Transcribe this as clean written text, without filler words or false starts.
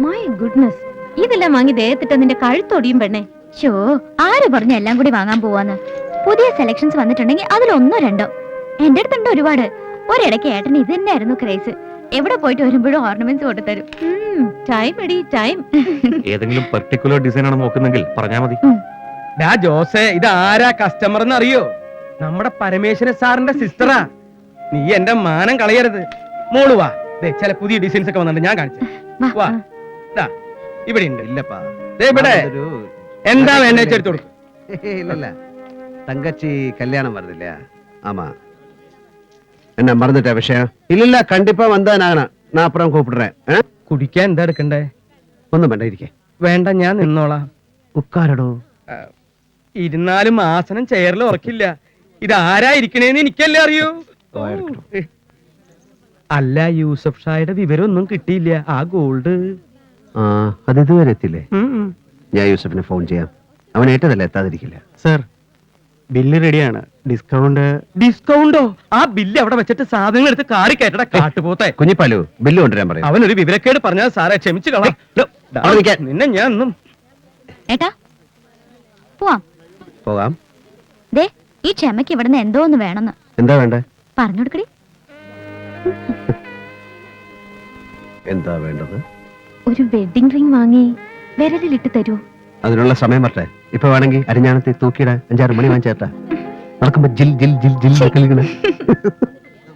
My goodness, ഇതെല്ലാം വാങ്ങി ദേഹത്തിട്ട് നിന്റെ കഴുത്തൊടിയും പെണ്ണെ. ഷോ, ആര് പറഞ്ഞു എല്ലാം കൂടി വാങ്ങാൻ പോവാന്ന്? പുതിയ സെലക്ഷൻസ് വന്നിട്ടുണ്ടെങ്കിൽ അതിലൊന്നോ രണ്ടോ. എന്റെ അടുത്തുണ്ട് ഒരുപാട്. ഒരിടയ്ക്ക് ഏട്ടന് ഇത് തന്നെയായിരുന്നു ക്രേസ്. എവിടെ പോയിട്ട് വരുമ്പോഴും ഓർണമെന്റ്സ് കൊണ്ടുതരും. ടൈം എടി ടൈം. ഏതെങ്കിലും പെർട്ടിക്കുലർ ഡിസൈൻ ആണ് നോക്കുന്നെങ്കിൽ പറഞ്ഞാ മതി. ജോസേ, ഇത് ആരാ കസ്റ്റമർ എന്ന് അറിയോ? നമ്മുടെ പരമേശ്വരൻ സാറിന്റെ സിസ്റ്ററാ. നീ എന്റെ മാനം കളയരുത്. മോള് വാ, ചില പുതിയ ഡിസൈൻസ് ഒക്കെ വന്നിട്ടുണ്ട്, ഞാൻ കാണിച്ചു. വാ, ഇവിടെ ഉണ്ട്. ഇല്ലപ്പാ, ഇവിടെ എന്താ വേണ്ട എടുത്തു കൊടുക്കും. இல்ல தங்கச்சி கல்யாணம் வருது இல்லையா? ஆமா. என்ன மறந்துட்ட விஷயம்? இல்ல கண்டிப்பா வந்தா நான் அப்புறம் கூப்பிடுறேன். കുടിക്കാൻ എന്താ എടുക്കണ്ടേ? ഒന്നും വേണ്ട, ഇരിക്കേ. വേണ്ട, ഞാൻ നിന്നോളാം. ഉക്കാരടോ. ഇരുന്നാലും ആസനം ചെയറിൽ ഉറക്കില്ല. ഇത് ആരാ ഇരിക്കണേന്ന് എനിക്കല്ലേ അറിയൂ. അല്ല, യൂസഫ് ഷായുടെ വിവരമൊന്നും കിട്ടിയില്ല. ആ ഗോൾഡ് അത് ഇതുവരെ എത്തില്ലേ? ഞാൻ യൂസഫിനെ ഫോൺ ചെയ്യാം. അവൻ ഏറ്റതല്ല, എത്താതിരിക്കില്ല. സർ, ബില്ല് റെഡിയാണ്. ഡിസ്കൗണ്ടോ? ആ ബില്ല് അവിടെ വെച്ചിട്ട് സാധനങ്ങൾ എടുത്ത് കാറി കയറ്റട കാട്ടുപോത്തെ. കുഞ്ഞിപ്പാലു, ബില്ല് കൊണ്ടുവരാൻ പറയാം. അവനൊരു വിവരക്കേട് പറഞ്ഞാൽ സാറേ ക്ഷമിച്ചു കളാം. നിന്നെ ഞാൻ ഒന്നും. ഏട്ടാ, പോവാം. പോകാം. ദേ, ഈ ക്ഷമയ്ക്ക് ഇവിടുന്ന് എന്തോ ഒന്ന് വേണമെന്ന്. എന്താ വേണ്ടേ? പറഞ്ഞു കൊടുക്കടി. എന്താ വേണ്ടത്? ഒരു വെഡിങ് റിംഗ് വാങ്ങി വിരലിലിട്ട് തരൂ. അതിനുള്ള സമയം വരട്ടെ. ഇപ്പൊ വേണമെങ്കിൽ അരിഞ്ഞാണത്തി തൂക്കിയിടാൻ 5-6 മണി വാങ്ങിച്ചേട്ടാ. നടക്കുമ്പോ ജിൽ ജിൽ ജിൽ ജിൽ കളിക്കണേ.